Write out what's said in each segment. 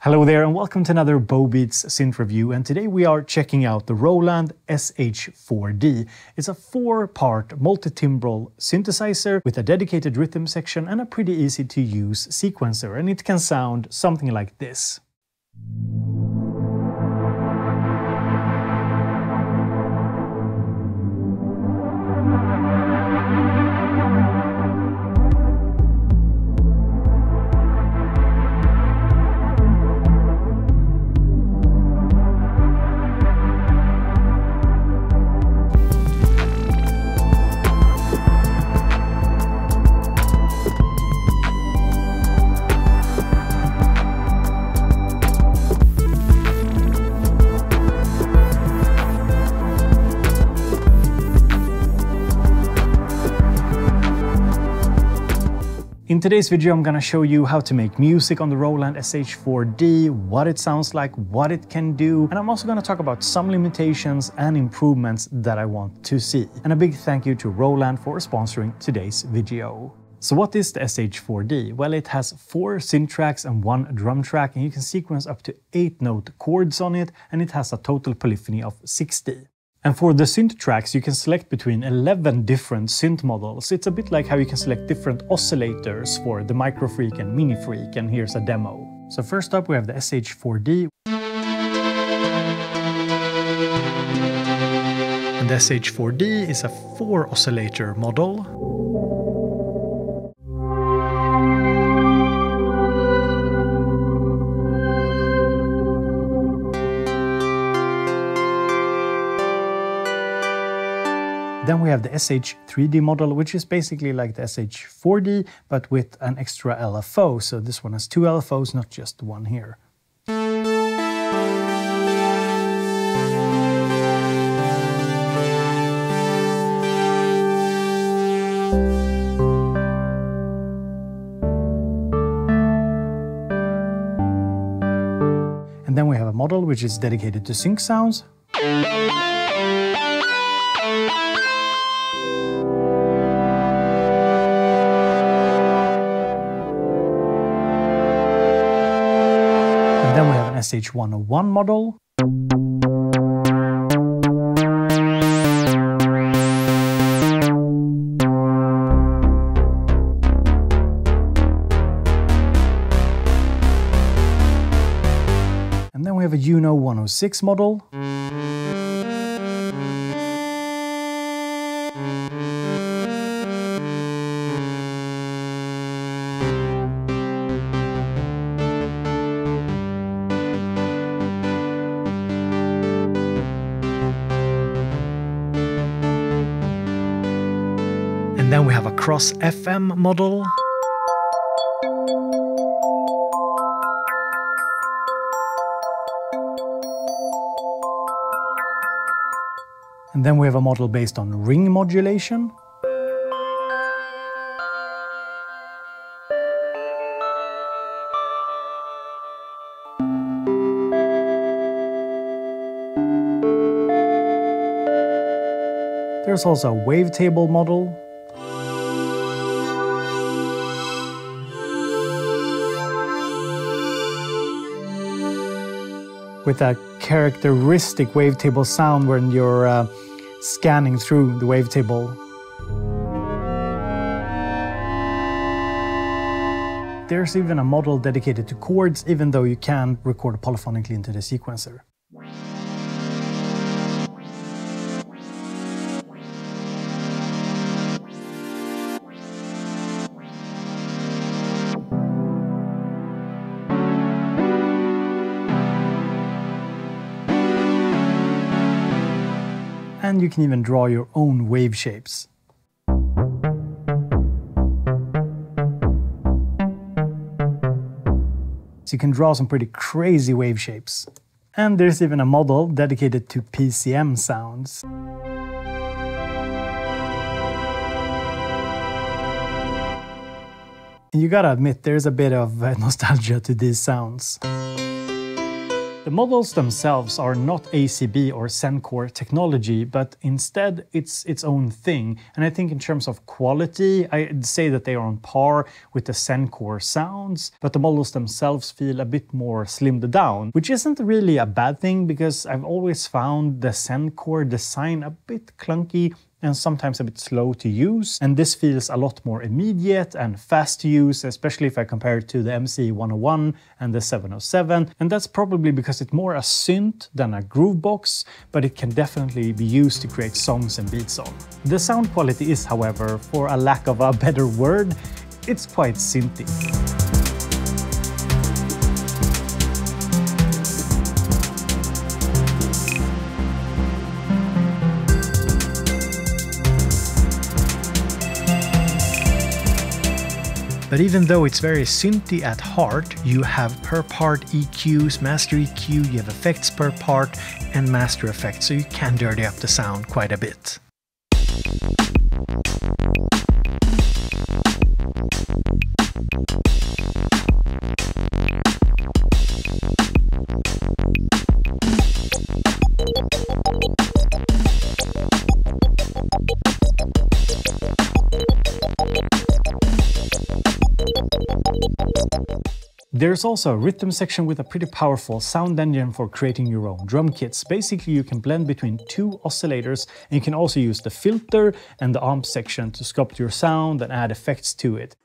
Hello there and welcome to another Bobeats synth review, and today we are checking out the Roland SH-4d. It's a 4-part multi-timbral synthesizer with a dedicated rhythm section and a pretty easy to use sequencer, and it can sound something like this. In today's video, I'm gonna show you how to make music on the Roland SH-4d, what it sounds like, what it can do, and I'm also gonna talk about some limitations and improvements that I want to see. And a big thank you to Roland for sponsoring today's video. So what is the SH-4d? Well, it has 4 synth tracks and 1 drum track, and you can sequence up to 8-note chords on it, and it has a total polyphony of 60. And for the synth tracks, you can select between 11 different synth models. It's a bit like how you can select different oscillators for the Micro Freak and Mini Freak, and here's a demo. So first up we have the SH-4d. And the SH-4d is a 4 oscillator model. Then we have the SH-3d model, which is basically like the SH-4d, but with an extra LFO. So this one has 2 LFOs, not just one here. And then we have a model which is dedicated to sync sounds. And then we have an SH-101 model. And then we have a Juno 106 model. And then we have a Cross FM model. And then we have a model based on ring modulation. There's also a wavetable model. With a characteristic wavetable sound when you're scanning through the wavetable. There's even a model dedicated to chords, even though you can record polyphonically into the sequencer. And you can even draw your own wave shapes. So you can draw some pretty crazy wave shapes. And there's even a model dedicated to PCM sounds. And you gotta admit, there's a bit of nostalgia to these sounds. The models themselves are not ACB or Zencore technology, but instead it's its own thing. And I think in terms of quality, I'd say that they are on par with the Zencore sounds, but the models themselves feel a bit more slimmed down, which isn't really a bad thing because I've always found the Zencore design a bit clunky and sometimes a bit slow to use. And this feels a lot more immediate and fast to use, especially if I compare it to the MC101 and the 707. And that's probably because it's more a synth than a Groovebox, but it can definitely be used to create songs and beats on. The sound quality is, however, for a lack of a better word, it's quite synthy. But even though it's very synthy at heart, you have per part EQs, master EQ, you have effects per part, and master effects, so you can dirty up the sound quite a bit. There's also a rhythm section with a pretty powerful sound engine for creating your own drum kits. Basically, you can blend between two oscillators, and you can also use the filter and the amp section to sculpt your sound and add effects to it.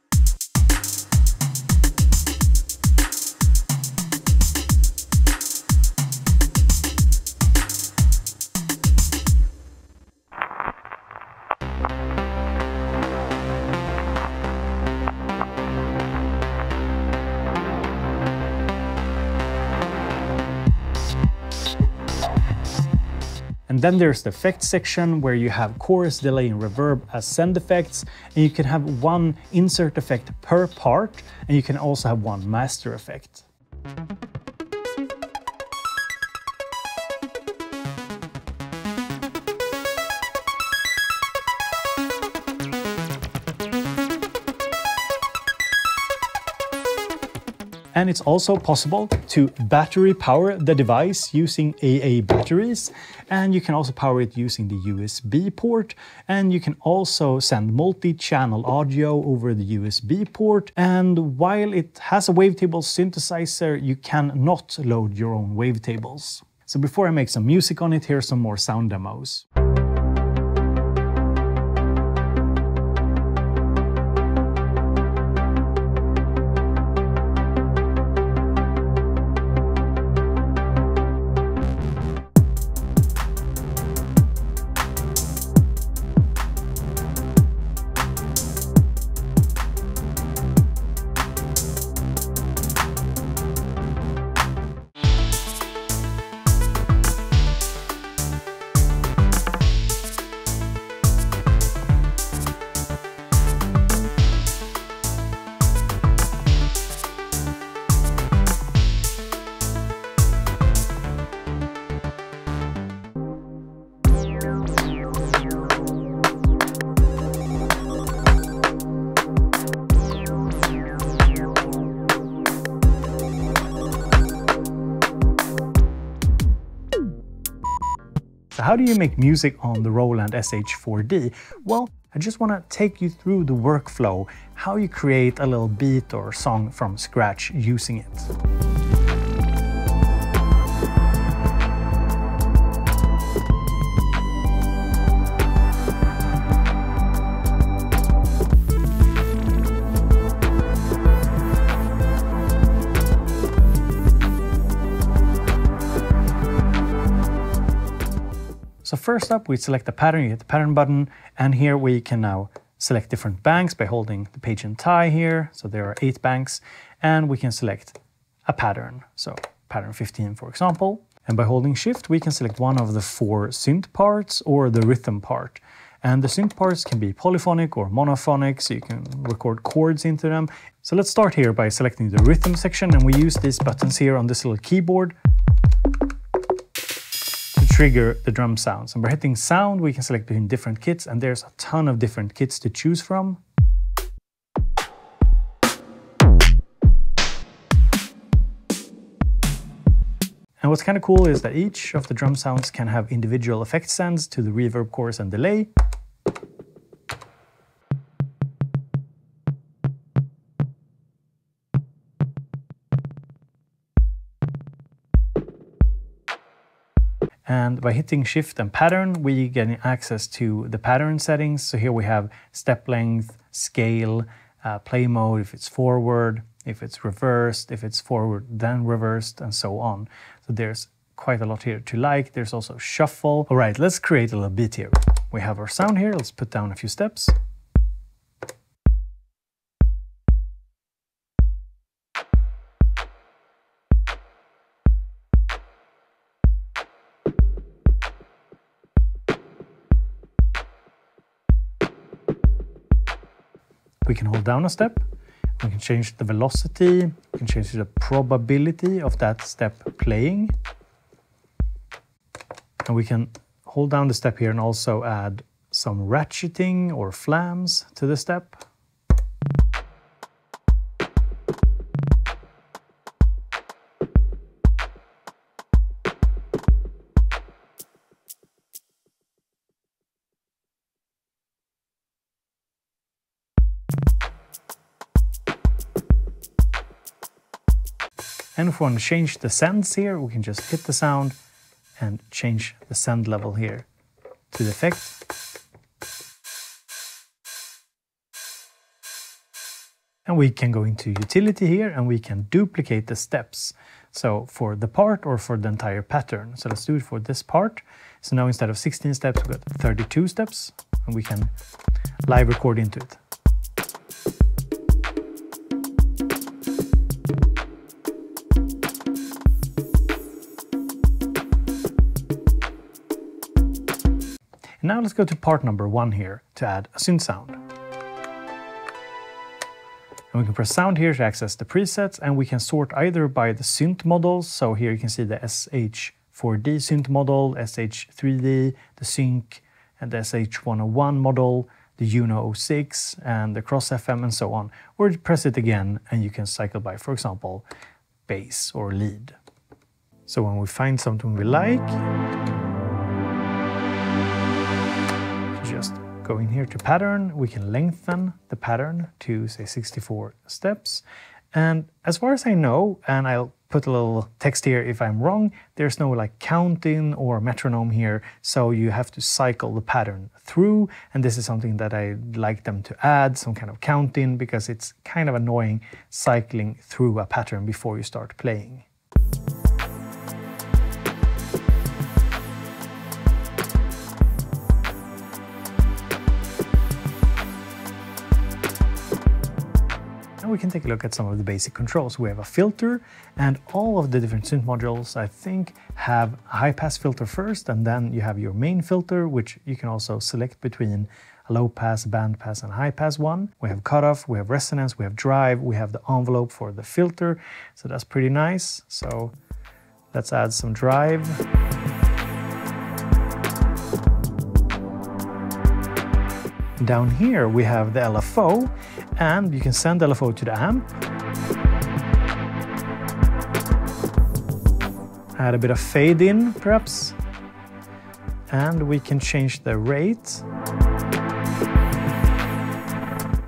And then there's the effects section where you have chorus, delay, and reverb as send effects, and you can have one insert effect per part, and you can also have one master effect. And it's also possible to battery power the device using AA batteries, and you can also power it using the USB port, and you can also send multi-channel audio over the USB port. And while it has a wavetable synthesizer, you cannot load your own wavetables. So before I make some music on it, here's some more sound demos. So how do you make music on the Roland SH-4d? Well, I just want to take you through the workflow, how you create a little beat or song from scratch using it. So first up, we select the pattern, you hit the pattern button, and here we can now select different banks by holding the page and tie here. So there are 8 banks, and we can select a pattern. So pattern 15, for example. And by holding shift, we can select one of the 4 synth parts or the rhythm part. And the synth parts can be polyphonic or monophonic, so you can record chords into them. So let's start here by selecting the rhythm section, and we use these buttons here on this little keyboard trigger the drum sounds. And by hitting sound, we can select between different kits, and there's a ton of different kits to choose from. And what's kind of cool is that each of the drum sounds can have individual effect sends to the reverb, chorus, and delay. And by hitting Shift and Pattern, we get access to the pattern settings. So here we have step length, scale, play mode, if it's forward, if it's reversed, if it's forward then reversed, and so on. So there's quite a lot here to like. There's also shuffle. All right, let's create a little beat here. We have our sound here. Let's put down a few steps. We can hold down a step, we can change the velocity, we can change the probability of that step playing. And we can hold down the step here and also add some ratcheting or flams to the step. And if we want to change the sends here, we can just hit the sound and change the send level here to the effect. And we can go into utility here and we can duplicate the steps. So for the part or for the entire pattern. So let's do it for this part. So now instead of 16 steps, we've got 32 steps and we can live record into it. And now let's go to part number 1 here to add a synth sound. And we can press sound here to access the presets, and we can sort either by the synth models. So here you can see the SH-4d synth model, SH-3d, the sync, and the SH-101 model, the Uno 06, and the Cross FM, and so on. Or press it again, and you can cycle by, for example, bass or lead. So when we find something we like, just go in here to pattern, we can lengthen the pattern to say 64 steps. And as far as I know, and I'll put a little text here if I'm wrong, there's no like counting or metronome here, so you have to cycle the pattern through. And this is something that I'd like them to add, some kind of counting, because it's kind of annoying cycling through a pattern before you start playing. We can take a look at some of the basic controls. We have a filter, and all of the different synth modules, I think, have a high-pass filter first, and then you have your main filter, which you can also select between a low-pass, band-pass, and high-pass one. We have cutoff, we have resonance, we have drive, we have the envelope for the filter, so that's pretty nice. So let's add some drive. Down here we have the LFO, and you can send LFO to the amp. Add a bit of fade in, perhaps. And we can change the rate.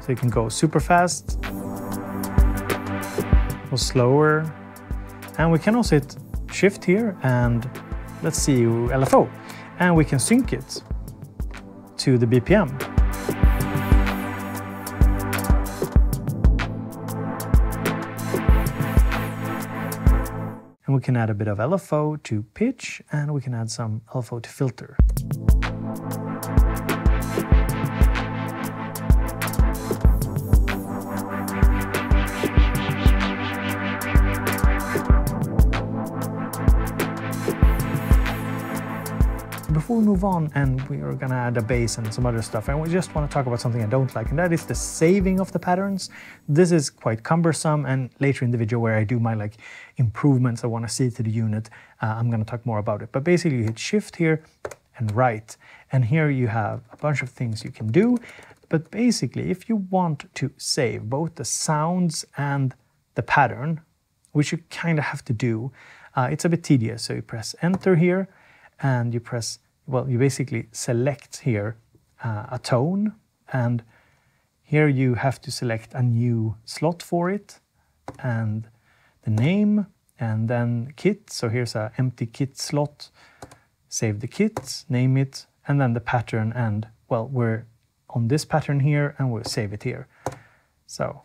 So you can go super fast or slower. And we can also hit Shift here and let's see LFO. And we can sync it to the BPM. And we can add a bit of LFO to pitch, and we can add some LFO to filter. Before we move on, and we are gonna add a bass and some other stuff, and we just want to talk about something I don't like, and that is the saving of the patterns. This is quite cumbersome, and later in the video where I do my like improvements I want to see to the unit, I'm gonna talk more about it. But basically you hit Shift here and right, and here you have a bunch of things you can do. But basically if you want to save both the sounds and the pattern, which you kind of have to do. It's a bit tedious, so you press enter here, and you press, well, you basically select here a tone, and here you have to select a new slot for it, and the name, and then kit. So here's an empty kit slot. Save the kit, name it, and then the pattern, and well, we're on this pattern here, and we'll save it here. So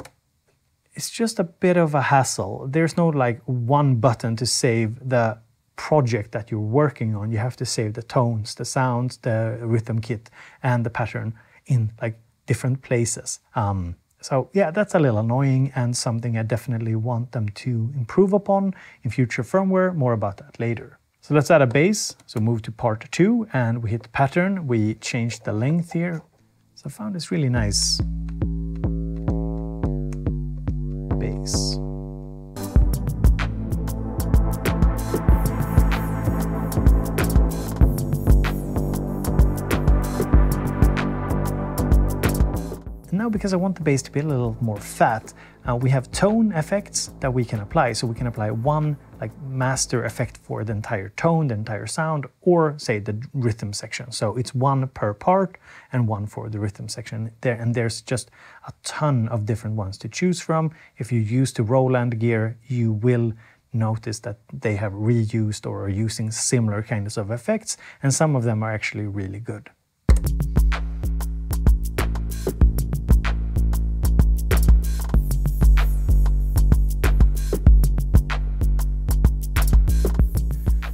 it's just a bit of a hassle. There's no like one button to save the project that you're working on. You have to save the tones, the sounds, the rhythm kit, and the pattern in like different places. So yeah, that's a little annoying and something I definitely want them to improve upon in future firmware. More about that later. So let's add a bass. So move to part 2 and we hit the pattern. We change the length here. So I found this really nice bass. Now, because I want the bass to be a little more fat, we have tone effects that we can apply. So we can apply one like master effect for the entire tone, the entire sound, or say the rhythm section. So it's one per part and one for the rhythm section there. And there's just a ton of different ones to choose from. If you use the Roland gear, you will notice that they have reused or are using similar kinds of effects, and some of them are actually really good.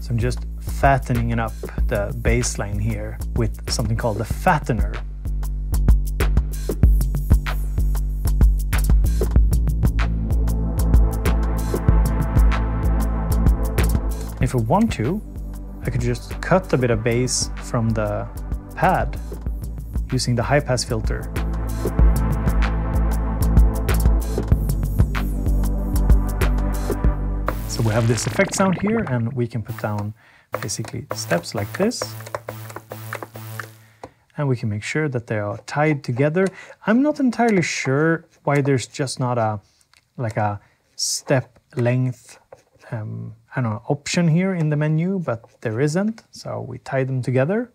I'm just fattening up the bass line here with something called the fattener. If I want to, I could just cut a bit of bass from the pad using the high-pass filter. So we have this effect sound here, and we can put down basically steps like this. And we can make sure that they are tied together. I'm not entirely sure why there's just not a step length I don't know, option here in the menu, but there isn't. So we tie them together.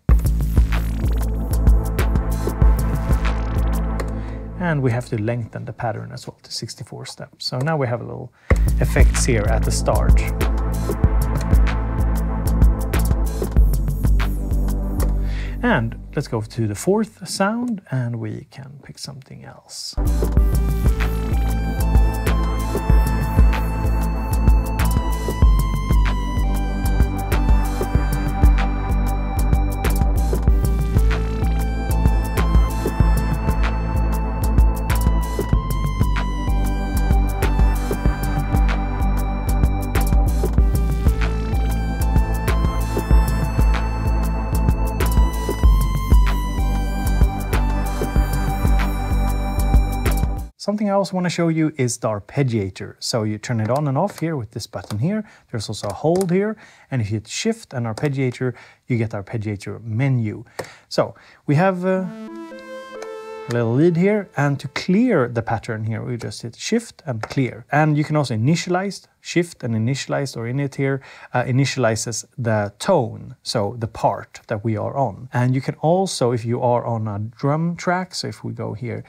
And we have to lengthen the pattern as well to 64 steps. So now we have a little effects here at the start. And let's go to the fourth sound, and we can pick something else. Something I also want to show you is the arpeggiator. So you turn it on and off here with this button here. There's also a hold here. And if you hit shift and arpeggiator, you get the arpeggiator menu. So we have a little lead here. And to clear the pattern here, we just hit shift and clear. And you can also initialize, shift and initialize, or in it here, initializes the tone. So the part that we are on. And you can also, if you are on a drum track, so if we go here,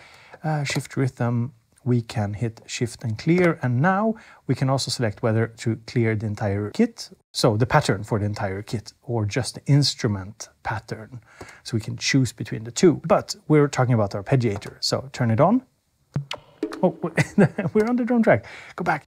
shift rhythm, we can hit shift and clear, and now we can also select whether to clear the entire kit, so the pattern for the entire kit, or just the instrument pattern. So we can choose between the two, but we're talking about the arpeggiator. So turn it on. Oh, we're on the drum track. Go back.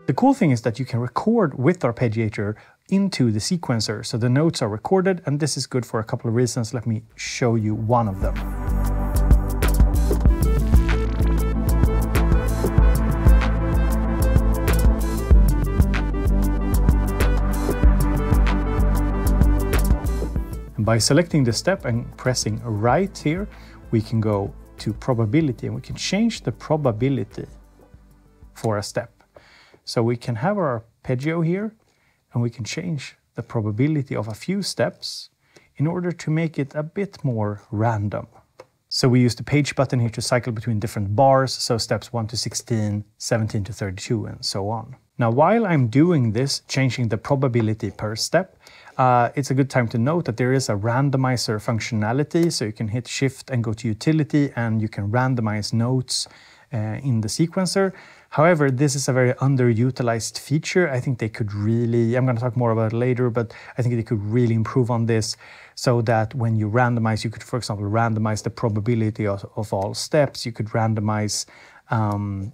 The cool thing is that you can record with the arpeggiator into the sequencer, so the notes are recorded, and this is good for a couple of reasons. Let me show you one of them. And by selecting the step and pressing right here, we can go to probability, and we can change the probability for a step. So we can have our arpeggio here, and we can change the probability of a few steps in order to make it a bit more random. So we use the page button here to cycle between different bars, so steps 1 to 16, 17 to 32, and so on. Now, while I'm doing this, changing the probability per step, it's a good time to note that there is a randomizer functionality, so you can hit Shift and go to Utility, and you can randomize notes in the sequencer. However, this is a very underutilized feature. I think they could really, I'm going to talk more about it later, but I think they could really improve on this so that when you randomize, you could, for example, randomize the probability of all steps. You could randomize, I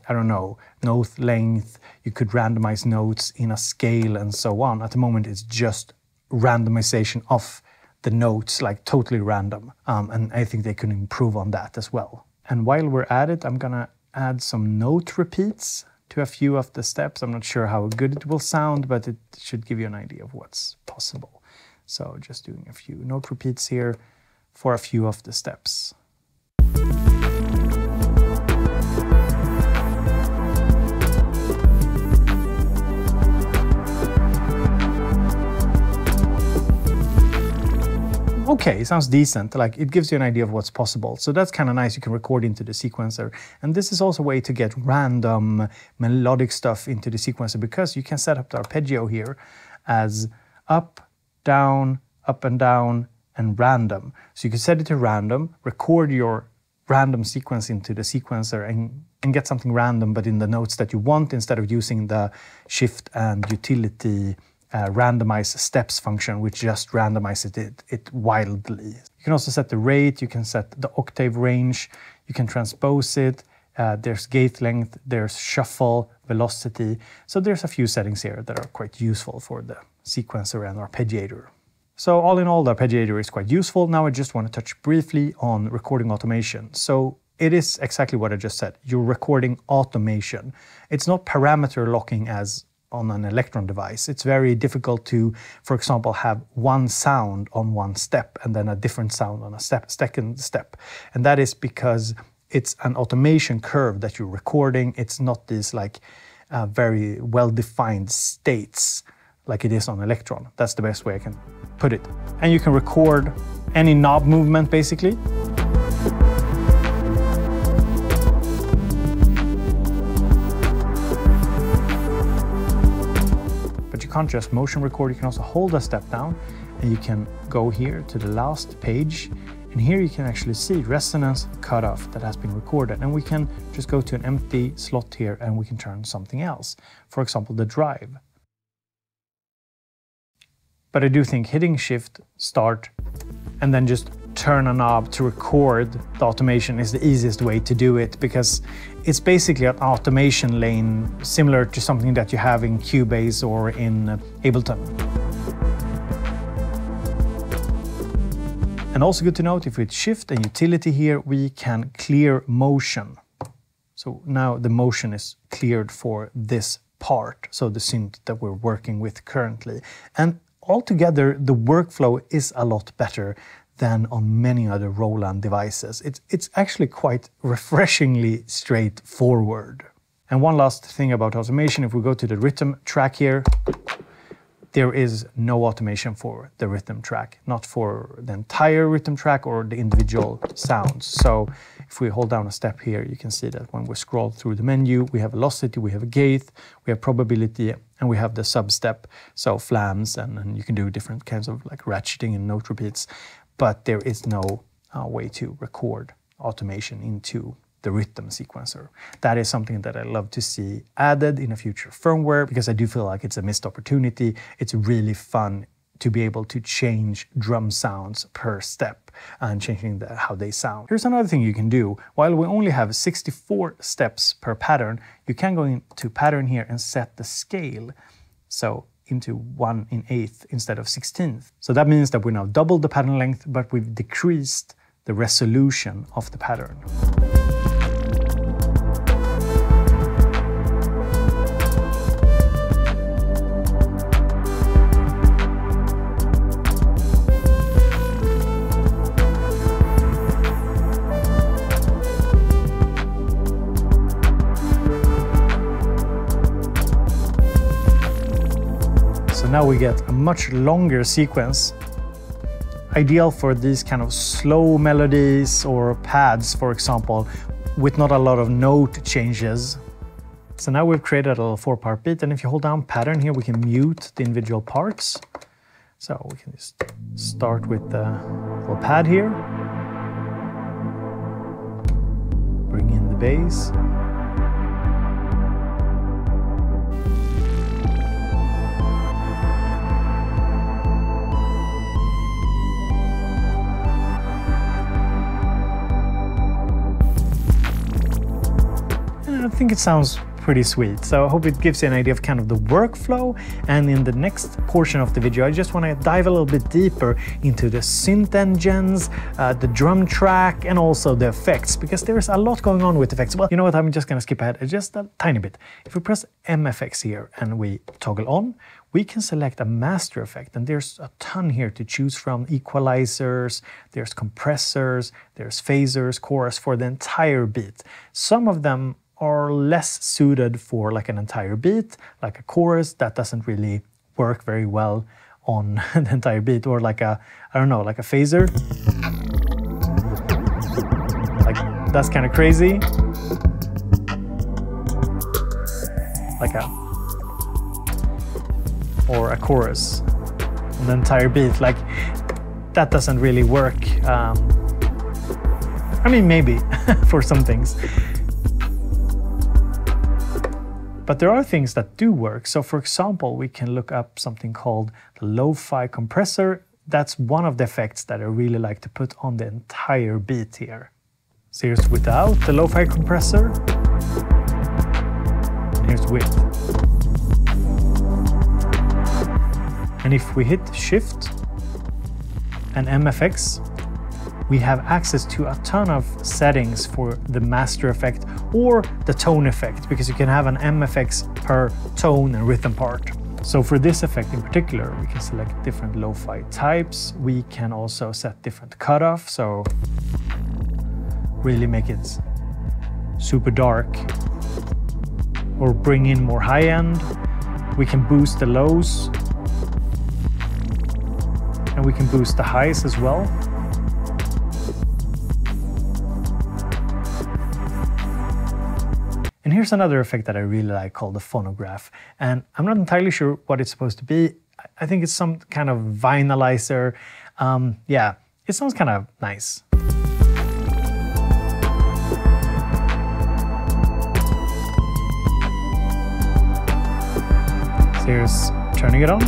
don't know, note length. You could randomize notes in a scale and so on. At the moment, it's just randomization of the notes, like totally random. And I think they could improve on that as well. And while we're at it, I'm going to add some note repeats to a few of the steps. I'm not sure how good it will sound, but it should give you an idea of what's possible. So just doing a few note repeats here for a few of the steps. Okay, it sounds decent, like it gives you an idea of what's possible. So that's kind of nice, you can record into the sequencer. And this is also a way to get random melodic stuff into the sequencer, because you can set up the arpeggio here as up, and down, and random. So you can set it to random, record your random sequence into the sequencer and get something random, but in the notes that you want, instead of using the Shift and Utility randomize steps function, which just randomizes it wildly. You can also set the rate, you can set the octave range, you can transpose it, there's gate length, there's shuffle, velocity. So there's a few settings here that are quite useful for the sequencer and arpeggiator. So all in all, the arpeggiator is quite useful. Now I just want to touch briefly on recording automation. So it is exactly what I just said. You're recording automation. It's not parameter locking as on an Electron device. It's very difficult to, for example, have one sound on one step and then a different sound on a second step. And that is because it's an automation curve that you're recording. It's not these like very well-defined states like it is on Electron. That's the best way I can put it. And you can record any knob movement basically. Can't just motion record, you can also hold a step down and you can go here to the last page, and here you can actually see resonance cutoff that has been recorded, and we can just go to an empty slot here and we can turn something else, for example the drive. But I do think hitting Shift, Start, and then just turn a knob to record the automation is the easiest way to do it, because it's basically an automation lane similar to something that you have in Cubase or in Ableton. And also good to note, if we hit Shift and Utility here, we can clear motion. So now the motion is cleared for this part, so the synth that we're working with currently. And altogether, the workflow is a lot better than on many other Roland devices. It's actually quite refreshingly straightforward. And one last thing about automation, if we go to the rhythm track here, there is no automation for the rhythm track, not for the entire rhythm track or the individual sounds. So if we hold down a step here, you can see that when we scroll through the menu, we have velocity, we have a gate, we have probability, and we have the sub-step, so flams, and you can do different kinds of like ratcheting and note repeats. But there is no way to record automation into the rhythm sequencer. That is something that I love to see added in a future firmware, because I do feel like it's a missed opportunity. It's really fun to be able to change drum sounds per step and changing how they sound. Here's another thing you can do. While we only have 64 steps per pattern, you can go into pattern here and set the scale. So into 1/8 instead of 16th. So that means that we now doubled the pattern length, but we've decreased the resolution of the pattern. Now we get a much longer sequence ideal for these kind of slow melodies or pads, for example, with not a lot of note changes. So now we've created a little 4-part beat, and if you hold down pattern here, we can mute the individual parts. So we can just start with the little pad here. Bring in the bass. And I think it sounds pretty sweet. So I hope it gives you an idea of kind of the workflow. And in the next portion of the video, I just want to dive a little bit deeper into the synth engines, the drum track, and also the effects, because there's a lot going on with effects. Well, you know what, I'm just going to skip ahead just a tiny bit. If we press MFX here and we toggle on, we can select a master effect, and there's a ton here to choose from. Equalizers, there's compressors, there's phasers, chorus for the entire beat. Some of them are less suited for like an entire beat, like a chorus that doesn't really work very well on the entire beat, or like a, I don't know, like a phaser. Like that's kind of crazy. Like or a chorus on the entire beat, like that doesn't really work. I mean, maybe for some things. But there are things that do work. So for example, we can look up something called the lo-fi compressor. That's one of the effects that I really like to put on the entire beat here. So here's without the lo-fi compressor. And here's with. And if we hit Shift and MFX, we have access to a ton of settings for the master effect or the tone effect, because you can have an MFX per tone and rhythm part. So for this effect in particular, we can select different lo-fi types. We can also set different cutoff, so really make it super dark or bring in more high end. We can boost the lows and we can boost the highs as well. And here's another effect that I really like called the phonograph. And I'm not entirely sure what it's supposed to be. I think it's some kind of vinylizer. Yeah, it sounds kind of nice. So here's turning it on.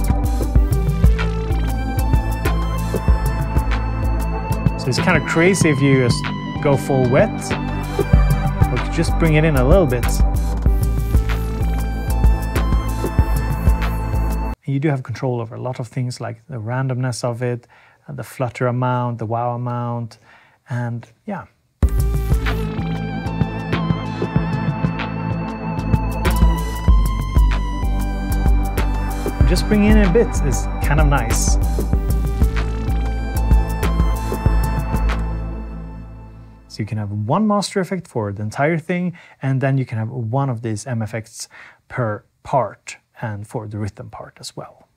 So it's kind of crazy if you just go full wet. Or just bring it in a little bit. And you do have control over a lot of things like the randomness of it, the flutter amount, the wow amount, and yeah. Just bringing in a bit is kind of nice. So you can have one master effect for the entire thing, and then you can have one of these MFX per part and for the rhythm part as well.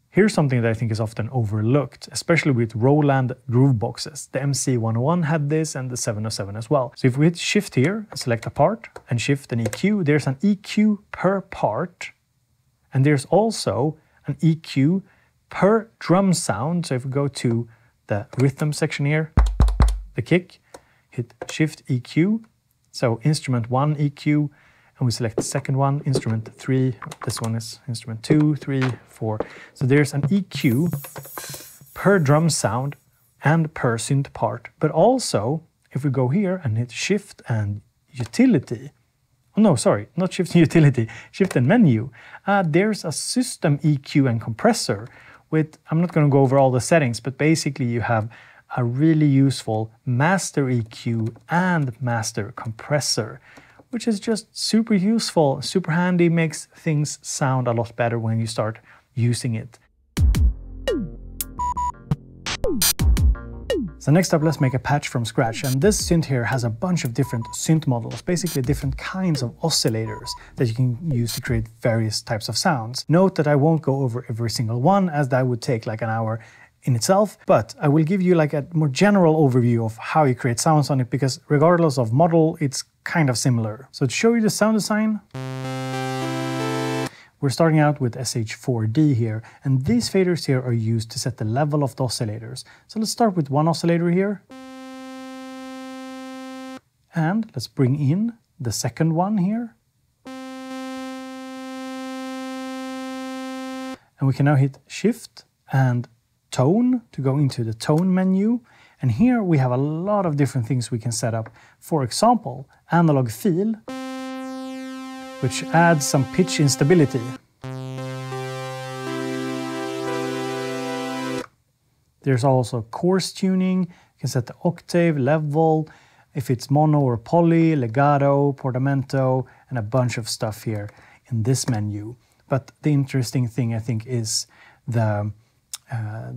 Here's something that I think is often overlooked, especially with Roland Grooveboxes. The MC101 had this and the 707 as well. So if we hit Shift here, select a part, and Shift and EQ, there's an EQ per part, and there's also an EQ per drum sound. So if we go to the rhythm section here, the kick, hit Shift EQ, so instrument 1 EQ, and we select the second one, instrument 3, this one is instrument 2, 3, 4. So there's an EQ per drum sound and per synth part, but also if we go here and hit Shift and Utility, oh no, sorry, not Shift and Utility, Shift and Menu, there's a system EQ and compressor with, I'm not going to go over all the settings, but basically you have a really useful master EQ and master compressor, which is just super useful, super handy, makes things sound a lot better when you start using it. So next up, let's make a patch from scratch. And this synth here has a bunch of different synth models, basically different kinds of oscillators that you can use to create various types of sounds. Note that I won't go over every single one, as that would take like an hour in itself, but I will give you like a more general overview of how you create sounds on it, because regardless of model, it's kind of similar. So to show you the sound design, we're starting out with SH-4d here, and these faders here are used to set the level of the oscillators. So let's start with one oscillator here. And let's bring in the second one here. And we can now hit Shift and Tone to go into the Tone menu. And here we have a lot of different things we can set up. For example, Analog Feel, which adds some pitch instability. There's also coarse tuning. You can set the octave, level, if it's mono or poly, legato, portamento, and a bunch of stuff here in this menu. But the interesting thing, I think, is the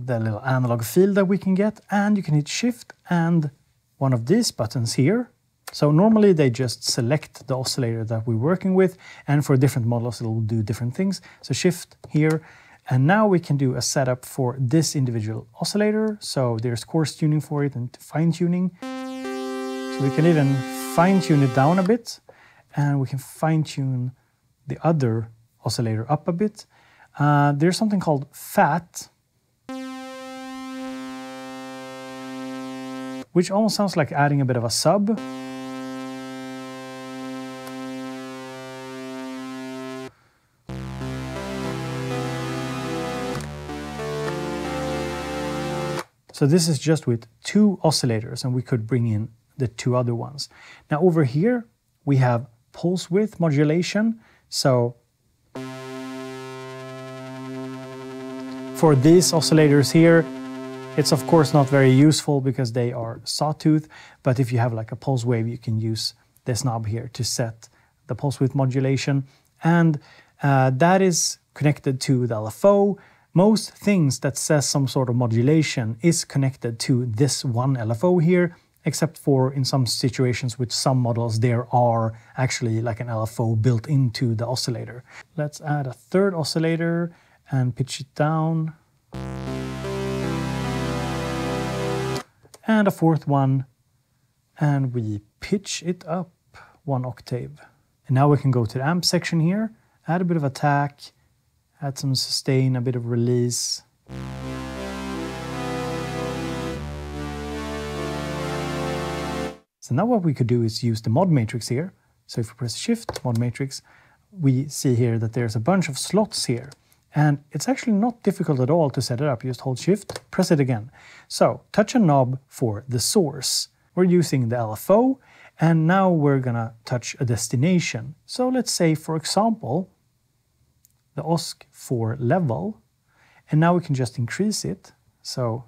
little analog feel that we can get. And you can hit Shift and one of these buttons here. So normally they just select the oscillator that we're working with, and for different models it will do different things. So Shift here, and now we can do a setup for this individual oscillator. So there's coarse tuning for it and fine tuning. So we can even fine tune it down a bit, and we can fine tune the other oscillator up a bit. There's something called Fat, which almost sounds like adding a bit of a sub. So this is just with two oscillators, and we could bring in the two other ones. Now over here we have pulse width modulation. So for these oscillators here, it's of course not very useful because they are sawtooth, but if you have like a pulse wave, you can use this knob here to set the pulse width modulation, and that is connected to the LFO. Most things that says some sort of modulation is connected to this one LFO here, except for in some situations with some models there are actually like an LFO built into the oscillator. Let's add a third oscillator and pitch it down. And a fourth one, and we pitch it up 1 octave. And now we can go to the amp section here, add a bit of attack, add some sustain, a bit of release. So now what we could do is use the mod matrix here. So if we press Shift, mod matrix, we see here that there's a bunch of slots here. And it's actually not difficult at all to set it up. You just hold Shift, press it again. So touch a knob for the source. We're using the LFO, and now we're gonna touch a destination. So let's say, for example, the OSC for level, and now we can just increase it. So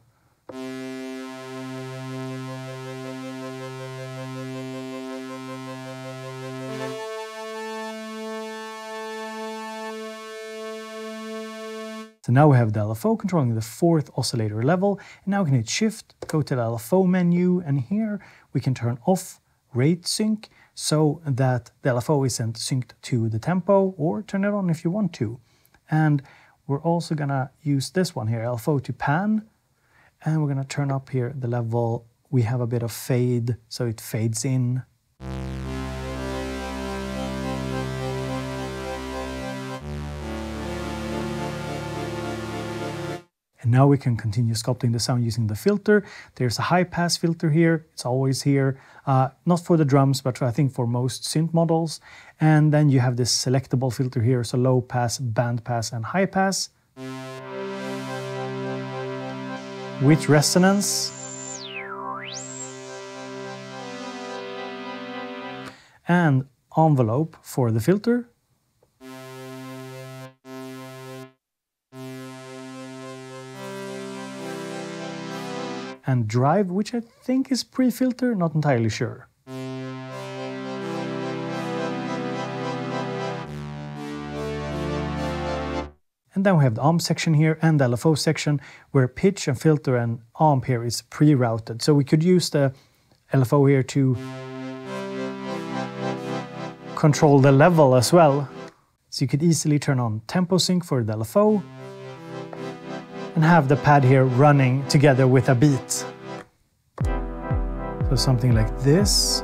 now we have the LFO controlling the fourth oscillator level, and now we can hit Shift, go to the LFO menu, and here we can turn off rate sync so that the LFO isn't synced to the tempo, or turn it on if you want to. And we're also gonna use this one here, LFO to pan, and we're gonna turn up here the level. We have a bit of fade, so it fades in. And now we can continue sculpting the sound using the filter. There's a high pass filter here, it's always here. Not for the drums, but I think for most synth models. And then you have this selectable filter here, so low pass, band pass, and high pass. With resonance. And envelope for the filter. And drive, which I think is pre-filter, not entirely sure. And then we have the amp section here and the LFO section, where pitch and filter and amp here is pre-routed. So we could use the LFO here to control the level as well. So you could easily turn on tempo sync for the LFO. and have the pad here running together with a beat. So something like this,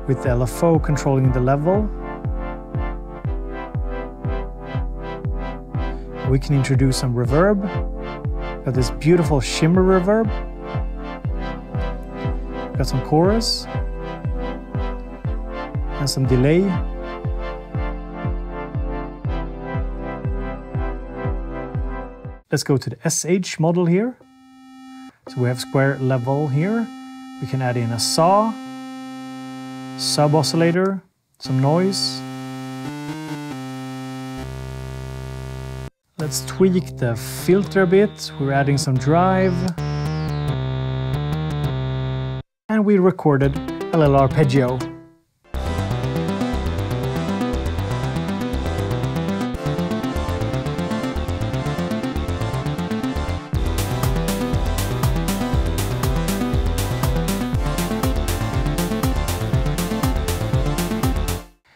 with the LFO controlling the level. We can introduce some reverb. Got this beautiful shimmer reverb. Got some chorus and some delay. Let's go to the SH model here. So we have square level here. We can add in a saw, sub oscillator, some noise. Let's tweak the filter a bit. We're adding some drive. And we recorded a little arpeggio.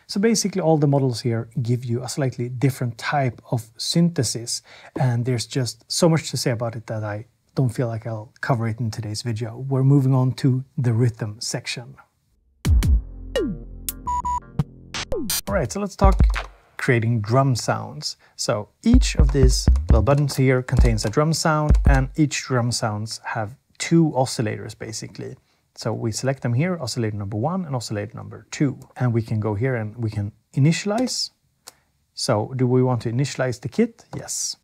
So basically all the models here give you a slightly different type of synthesis, and there's just so much to say about it that I don't feel like I'll cover it in today's video. We're moving on to the rhythm section. All right, so let's talk creating drum sounds. So each of these little buttons here contains a drum sound, and each drum sounds have two oscillators basically. So we select them here, oscillator number 1 and oscillator number 2. And we can go here and we can initialize. So do we want to initialize the kit? Yes.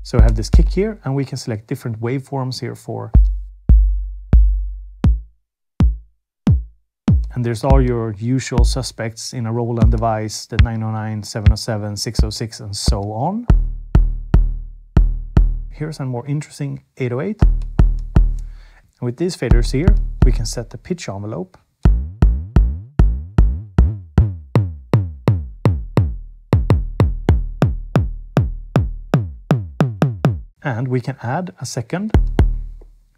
So we have this kick here, and we can select different waveforms here for. And there's all your usual suspects in a Roland device, the 909, 707, 606, and so on. Here's a more interesting 808. And with these faders here, we can set the pitch envelope. And we can add a second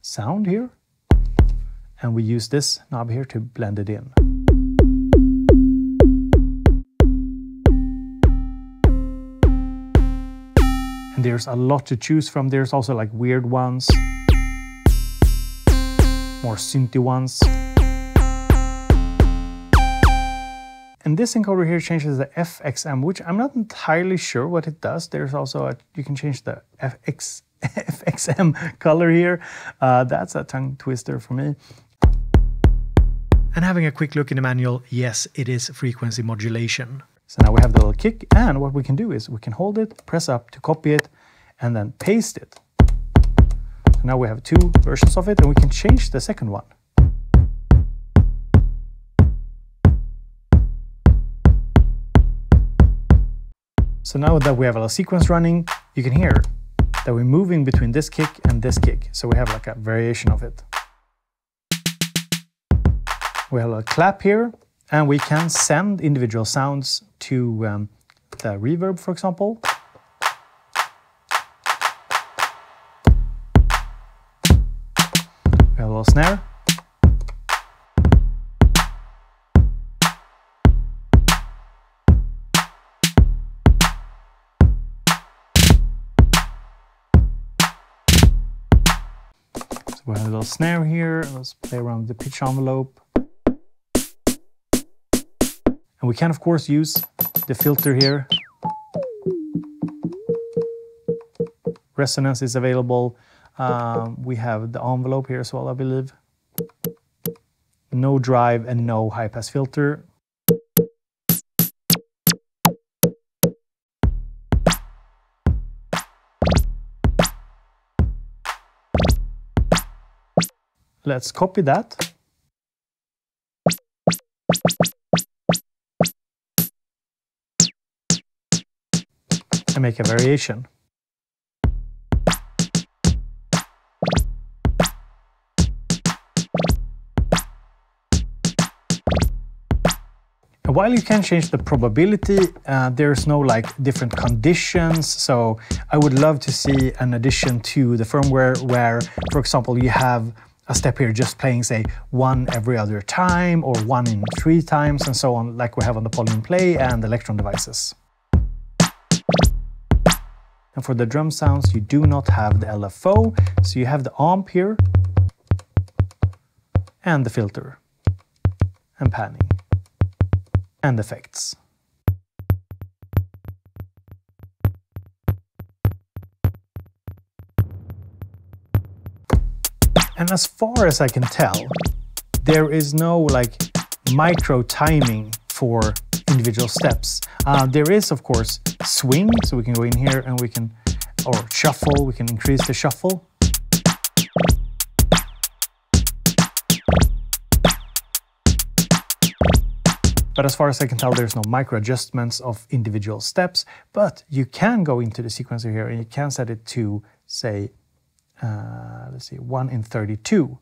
sound here. And we use this knob here to blend it in. And there's a lot to choose from. There's also like weird ones, more synthy ones. And this encoder here changes the FXM, which I'm not entirely sure what it does. There's also you can change the FXM color here. That's a tongue twister for me. And having a quick look in the manual, yes, it is frequency modulation. So now we have the little kick, and what we can do is we can hold it, press up to copy it, and then paste it. So now we have two versions of it, and we can change the second one. So now that we have a sequence running, you can hear that we're moving between this kick and this kick. So we have like a variation of it. We have a clap here, and we can send individual sounds to the reverb, for example. We have a little snare. So we have a little snare here. Let's play around with the pitch envelope. And we can, of course, use the filter here. Resonance is available. We have the envelope here as well, I believe. No drive and no high-pass filter. Let's copy that. And make a variation. And while you can change the probability, there's no like different conditions. So I would love to see an addition to the firmware where, for example, you have a step here just playing, say, 1 every other time or 1 in 3 times and so on, like we have on the Polymer Play and Electron devices. And for the drum sounds, you do not have the LFO, so you have the amp here, and the filter, and panning, and effects. And as far as I can tell, there is no like micro timing for individual steps. There is, of course, swing, so we can go in here and we can, or shuffle, we can increase the shuffle. But as far as I can tell, there's no micro adjustments of individual steps, but you can go into the sequencer here and you can set it to, say, let's see, 1 in 32.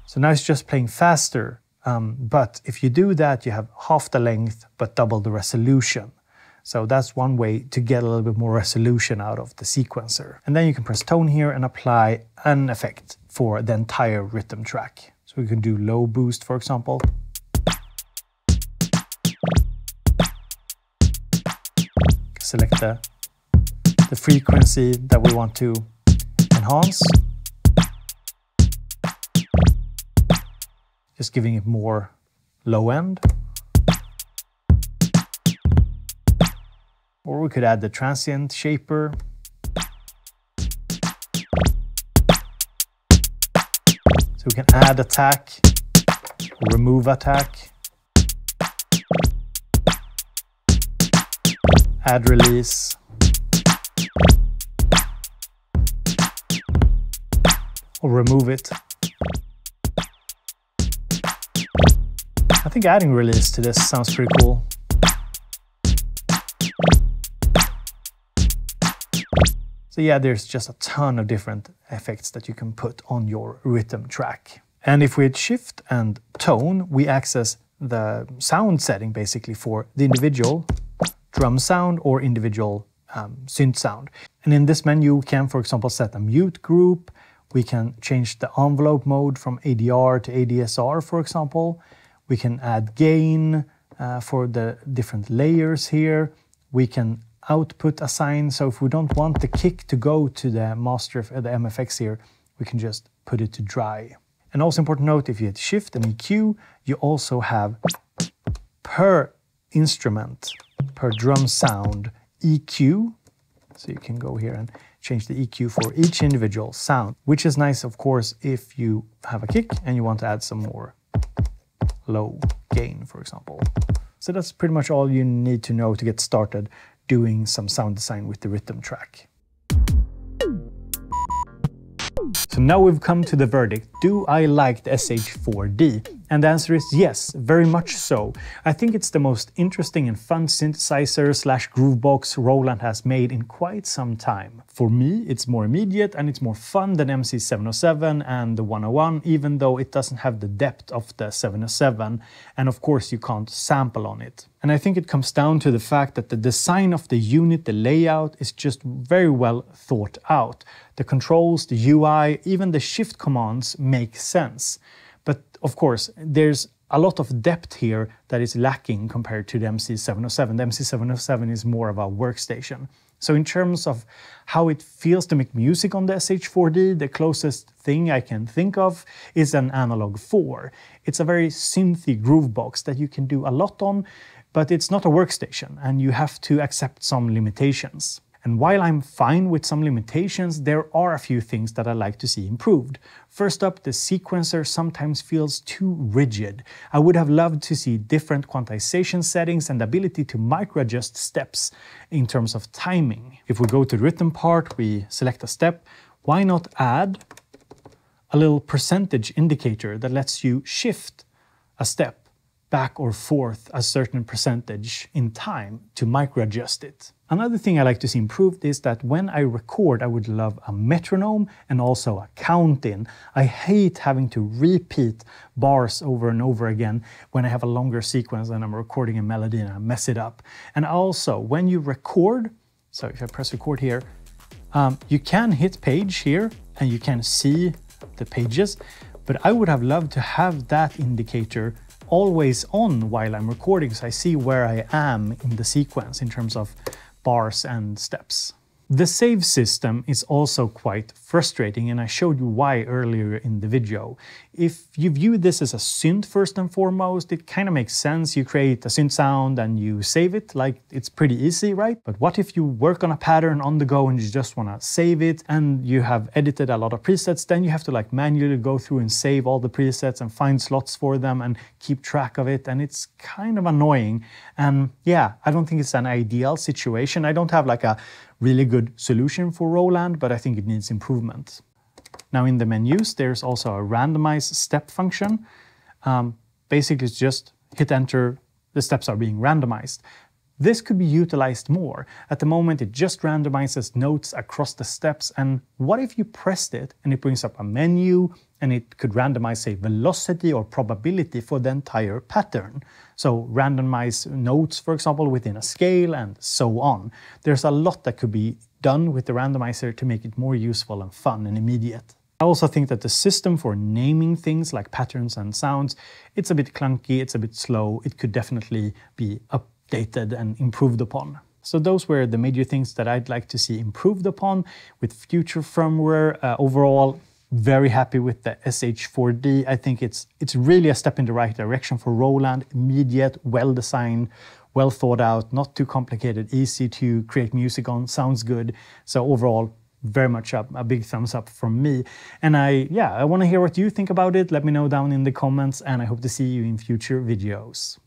So now it's just playing faster, but if you do that, you have half the length, but double the resolution. So that's one way to get a little bit more resolution out of the sequencer. And then you can press tone here and apply an effect for the entire rhythm track. So we can do low boost, for example. Select the frequency that we want to enhance. Just giving it more low end. Or we could add the transient shaper. So we can add attack, remove attack, add release, or remove it. I think adding release to this sounds pretty cool. So yeah, there's just a ton of different effects that you can put on your rhythm track. And if we hit shift and tone, we access the sound setting basically for the individual drum sound or individual synth sound. And in this menu, we can, for example, set a mute group. We can change the envelope mode from ADR to ADSR, for example. We can add gain for the different layers here. We can output assign, so if we don't want the kick to go to the master, the MFX here, we can just put it to dry. And also important note, if you hit shift and EQ, you also have per instrument, per drum sound, EQ. So you can go here and change the EQ for each individual sound, which is nice, of course, if you have a kick and you want to add some more low gain, for example. So that's pretty much all you need to know to get started doing some sound design with the rhythm track. So now we've come to the verdict. Do I like the SH-4d? And the answer is yes, very much so. I think it's the most interesting and fun synthesizer / Groovebox Roland has made in quite some time. For me, it's more immediate and it's more fun than MC707 and the 101, even though it doesn't have the depth of the 707. And of course, you can't sample on it. And I think it comes down to the fact that the design of the unit, the layout, is just very well thought out. The controls, the UI, even the shift commands make sense. But of course, there's a lot of depth here that is lacking compared to the MC707. The MC707 is more of a workstation. So in terms of how it feels to make music on the SH-4d, the closest thing I can think of is an Analog 4. It's a very synthy Groovebox that you can do a lot on, but it's not a workstation and you have to accept some limitations. And while I'm fine with some limitations, there are a few things that I like to see improved. First up, the sequencer sometimes feels too rigid. I would have loved to see different quantization settings and the ability to micro-adjust steps in terms of timing. If we go to the rhythm part, we select a step. Why not add a little percentage indicator that lets you shift a step back or forth a certain percentage in time to micro-adjust it? Another thing I like to see improved is that when I record, I would love a metronome and also a count-in. I hate having to repeat bars over and over again when I have a longer sequence and I'm recording a melody and I mess it up. And also, when you record, so if I press record here, you can hit page here and you can see the pages, but I would have loved to have that indicator always on while I'm recording, so I see where I am in the sequence in terms of bars and steps. The save system is also quite frustrating, and I showed you why earlier in the video. If you view this as a synth first and foremost, it kind of makes sense. You create a synth sound and you save it, like it's pretty easy, right? But what if you work on a pattern on the go and you just want to save it and you have edited a lot of presets? Then you have to like manually go through and save all the presets and find slots for them and keep track of it, and it's kind of annoying. And yeah, I don't think it's an ideal situation. I don't have like a really good solution for Roland, but I think it needs improvement. Now in the menus, there's also a randomize step function. Basically, it's just hit enter, the steps are being randomized. This could be utilized more. At the moment, it just randomizes notes across the steps. And what if you pressed it and it brings up a menu and it could randomize, say, velocity or probability for the entire pattern? So randomize notes, for example, within a scale and so on. There's a lot that could be done with the randomizer to make it more useful and fun and immediate. I also think that the system for naming things like patterns and sounds, it's a bit clunky, it's a bit slow. It could definitely be updated and improved upon. So those were the major things that I'd like to see improved upon with future firmware. Overall, very happy with the SH-4d. I think it's really a step in the right direction for Roland. Immediate, well-designed, well thought out, not too complicated, easy to create music on, sounds good. So overall, very much a big thumbs up from me. And I want to hear what you think about it. Let me know down in the comments, and I hope to see you in future videos.